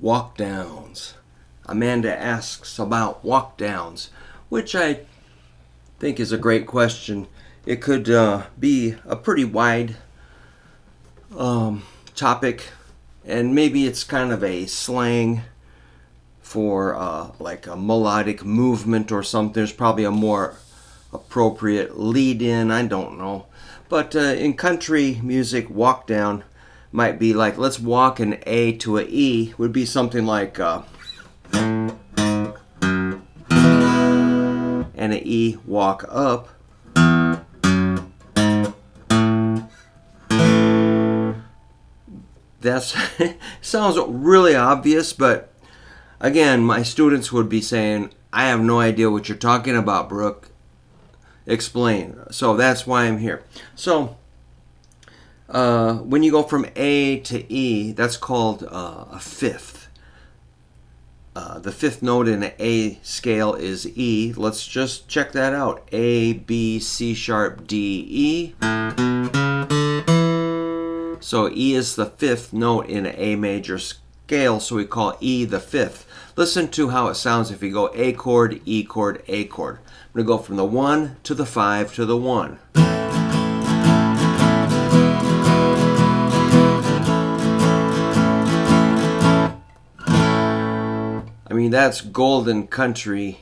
walkdowns. Amanda asks about walkdowns, which I think is a great question. It could be a pretty wide topic, and maybe it's kind of a slang for like a melodic movement or something. There's probably a more appropriate lead-in, I don't know. But in country music, walk down might be like, let's walk an A to a E, would be something like and an E walk up. That sounds really obvious, but again, my students would be saying, I have no idea what you're talking about, Brook. Explain. So that's why I'm here. So when you go from A to E, that's called a fifth. The fifth note in an A scale is E. Let's just check that out. A, B, C sharp, D, E. So E is the fifth note in an A major scale, so we call E the fifth. Listen to how it sounds if you go A chord, E chord, A chord. I'm going to go from the 1 to the 5 to the 1. I mean, that's golden country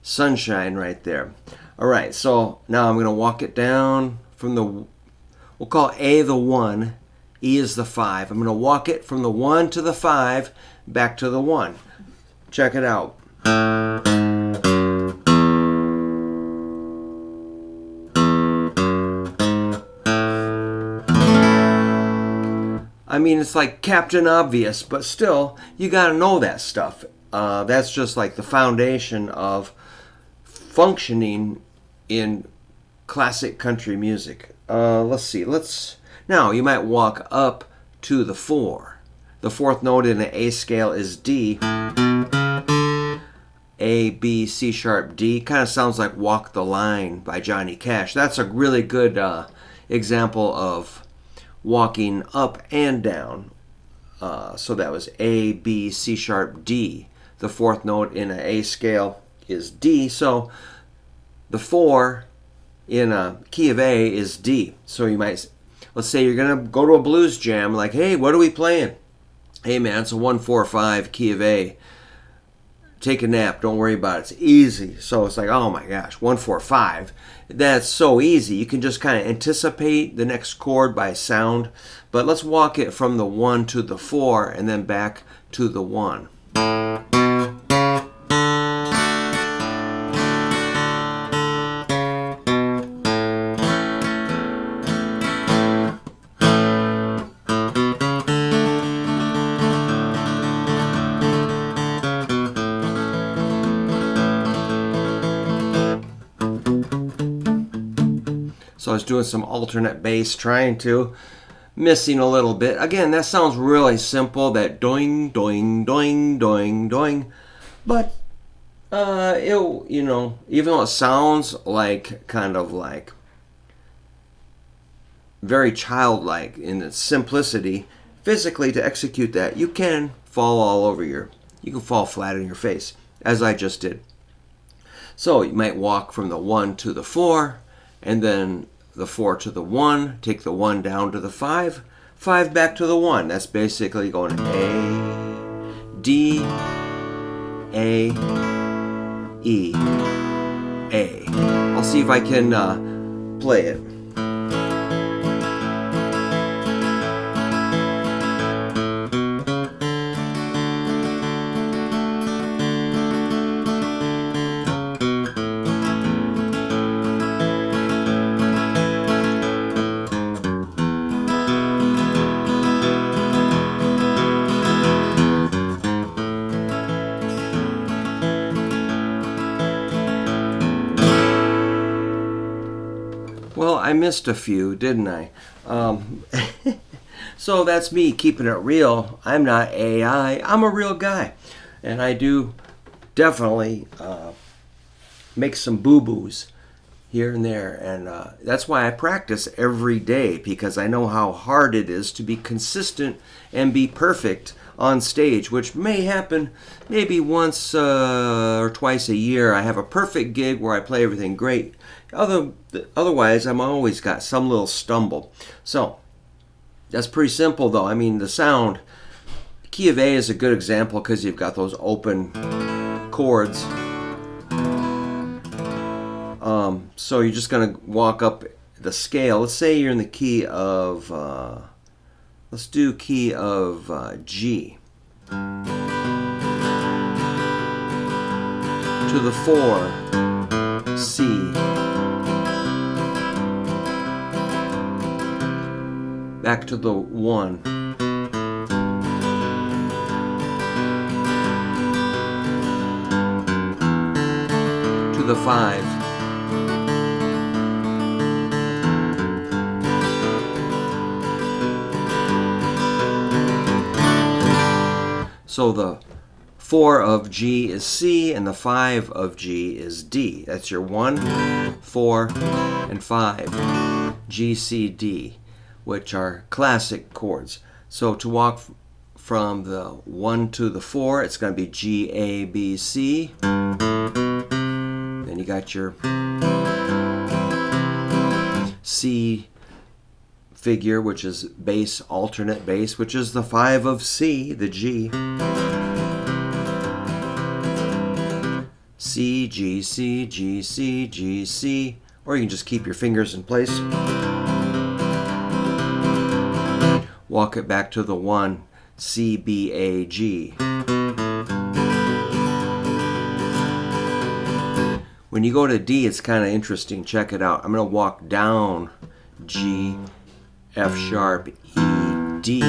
sunshine right there. All right, so now I'm going to walk it down from the, we'll call A the 1, E is the 5. I'm going to walk it from the 1 to the 5, back to the 1. Check it out. I mean, it's like Captain Obvious, but still, you got to know that stuff. That's just like the foundation of functioning in classic country music. Let's see. Now, you might walk up to the 4. The fourth note in an A scale is D. A, B, C sharp, D. Kind of sounds like Walk the Line by Johnny Cash. That's a really good example of walking up and down. So that was A, B, C sharp, D. The fourth note in an A scale is D. So the 4 in a key of A is D. So you might, let's say you're going to go to a blues jam, like, hey, what are we playing? Hey, man, it's a 1-4-5 key of A. Take a nap. Don't worry about it. It's easy. So it's like, oh my gosh, 1-4-5. That's so easy. You can just kind of anticipate the next chord by sound. But let's walk it from the 1 to the 4 and then back to the 1. So I was doing some alternate bass, missing a little bit. Again, that sounds really simple, that doing, doing, doing, doing, doing. But, even though it sounds like, kind of like, very childlike in its simplicity, physically to execute that, you can fall you can fall flat on your face, as I just did. So you might walk from the 1 to the 4, and then the 4 to the 1, take the 1 down to the 5, 5 back to the 1. That's basically going A, D, A, E, A. I'll see if I can play it. Well, I missed a few, didn't I? So that's me keeping it real. I'm not AI. I'm a real guy. And I do definitely make some boo-boos here and there. And that's why I practice every day, because I know how hard it is to be consistent and be perfect on stage, which may happen maybe once or twice a year. I have a perfect gig where I play everything great. Otherwise, I'm always got some little stumble. So that's pretty simple, though. I mean, the sound, key of A is a good example because you've got those open chords. So you're just going to walk up the scale. Let's say you're in the key of, let's do key of G. To the 4, C. Back to the 1. To the 5. So the 4 of G is C and the 5 of G is D. That's your 1, 4, and 5. G, C, D, which are classic chords. So to walk from the 1 to the 4, it's going to be G, A, B, C. Then you got your C figure, which is bass, alternate bass, which is the 5 of C, the G. C, G, C, G, C, G, C. Or you can just keep your fingers in place. Walk it back to the 1, C, B, A, G. When you go to D, it's kind of interesting. Check it out. I'm going to walk down G, F sharp, E, D.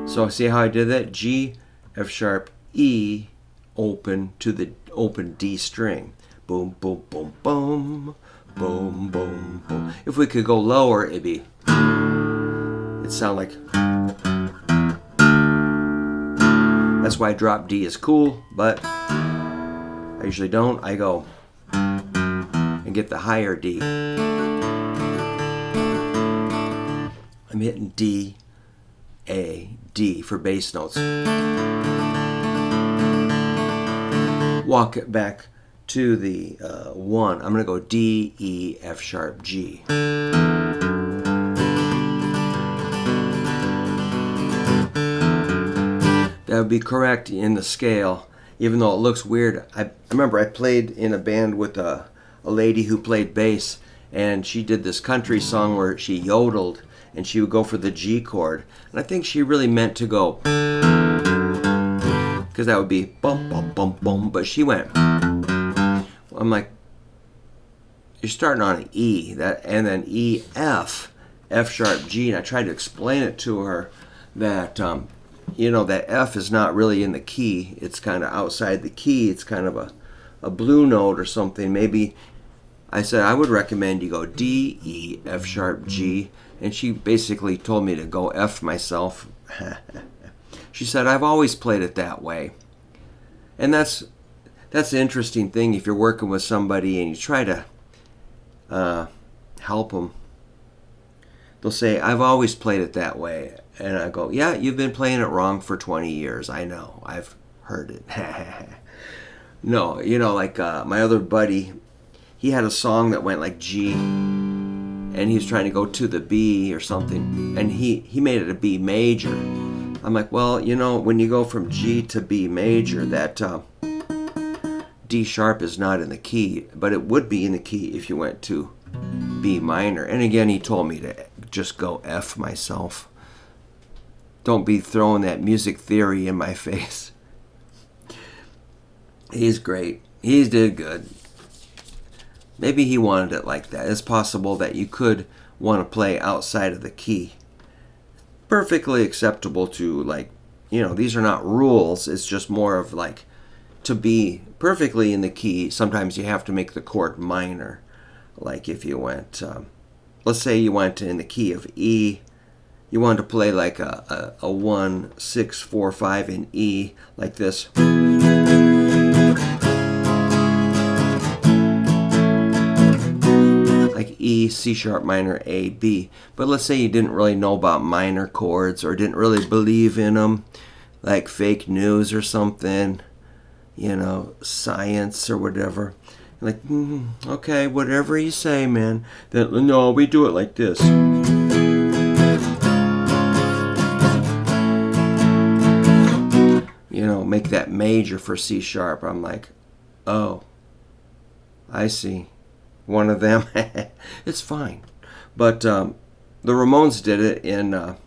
So see how I did that? G, F sharp, E, open to the open D string. Boom, boom, boom, boom, boom, boom, boom. If we could go lower, it'd sound like. That's why drop D is cool, but I usually don't. I go and get the higher D. I'm hitting D, A, D for bass notes. Walk it back to the 1. I'm going to go D, E, F sharp, G. That would be correct in the scale, even though it looks weird. I remember I played in a band with a lady who played bass, and she did this country song where she yodeled, and she would go for the G chord. And I think she really meant to go, because that would be bum, bum, bum, bum, but she went. I'm like, you're starting on an E, and then E, F, F sharp, G, and I tried to explain it to her that, that F is not really in the key. It's kind of outside the key. It's kind of a blue note or something. Maybe, I said, I would recommend you go D, E, F sharp, G, and she basically told me to go F myself. She said, I've always played it that way. And that's the interesting thing. If you're working with somebody and you try to help them, they'll say, I've always played it that way. And I go, yeah, you've been playing it wrong for 20 years. I know. I've heard it. No, like my other buddy, he had a song that went like G, and he was trying to go to the B or something, and he made it a B major. I'm like, well, when you go from G to B major, that D sharp is not in the key, but it would be in the key if you went to B minor. And again, he told me to just go F myself. Don't be throwing that music theory in my face. He's great. He did good. Maybe he wanted it like that. It's possible that you could want to play outside of the key. Perfectly acceptable to, these are not rules. It's just more of to be perfectly in the key, sometimes you have to make the chord minor. Like if you went, let's say you went in the key of E, you wanted to play like a 1, 6, 4, 5 in E, like this. Like E E, C sharp minor, A, B. But let's say you didn't really know about minor chords or didn't really believe in them, like fake news or something, you know, science or whatever. Like, okay, whatever you say, man. Then, no, we do it like this. You know, make that major for C sharp. I'm like, oh, I see. One of them. It's fine. But the Ramones did it in the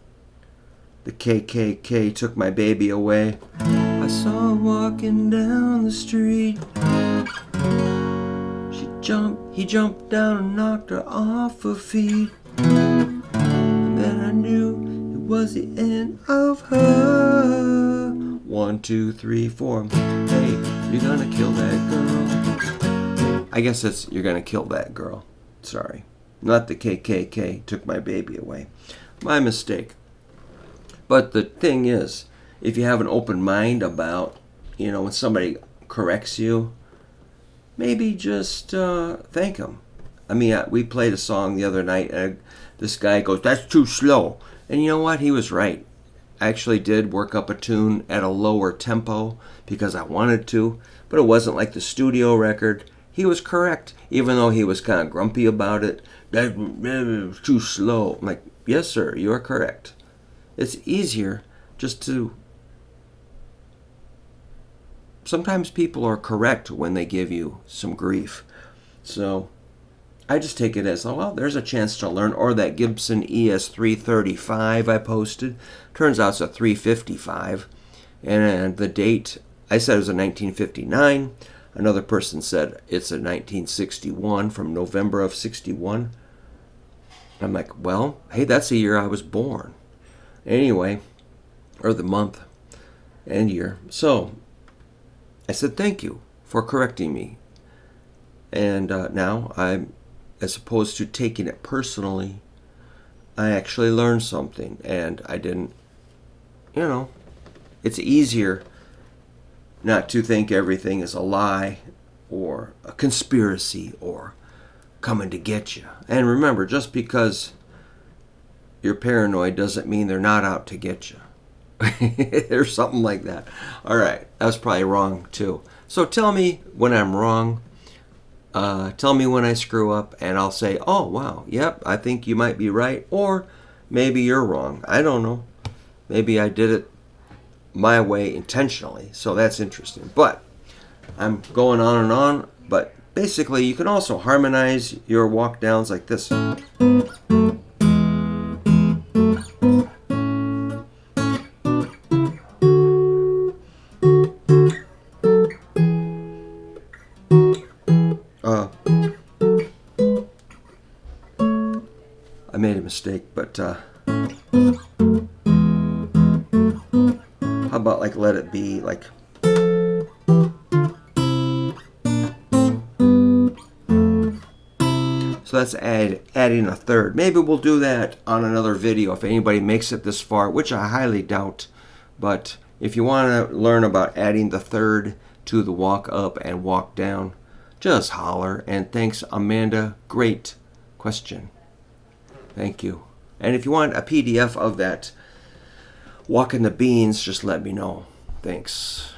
KKK Took My Baby Away. I saw her walking down the street. He jumped down and knocked her off her feet. And then I knew it was the end of her. 1, 2, 3, 4. Hey, you're gonna kill that girl. I guess it's you're gonna kill that girl. Sorry. Not the KKK Took My Baby Away. My mistake. But the thing is, if you have an open mind about, you know, when somebody corrects you, maybe just thank them. I mean, we played a song the other night, and this guy goes, "That's too slow." And you know what? He was right. I actually did work up a tune at a lower tempo because I wanted to, but it wasn't like the studio record. He was correct, even though he was kind of grumpy about it. That was too slow. I'm like, yes, sir, you are correct. It's easier just to... Sometimes people are correct when they give you some grief. So I just take it as, oh, well, there's a chance to learn. Or that Gibson ES335 I posted. Turns out it's a 355. And the date, I said it was a 1959. Another person said it's a 1961 from November of 61. I'm like, well, hey, that's the year I was born. Anyway, or the month and year. So I said, thank you for correcting me. And now I'm, as opposed to taking it personally, I actually learned something. And I didn't, you know, it's easier not to think everything is a lie or a conspiracy or coming to get you. And remember, just because you're paranoid doesn't mean they're not out to get you. Or something like that. All right, that was probably wrong too. So tell me when I'm wrong. Tell me when I screw up, and I'll say, oh, wow, yep, I think you might be right. Or maybe you're wrong. I don't know. Maybe I did it my way intentionally. So that's interesting. But I'm going on and on. But basically, you can also harmonize your walkdowns like this. I made a mistake, but how about like let it be like... So that's adding a third. Maybe we'll do that on another video if anybody makes it this far, which I highly doubt. But if you want to learn about adding the third to the walk up and walk down, just holler. And thanks, Amanda. Great question. Thank you. And if you want a PDF of that Walking the Beans, just let me know. Thanks.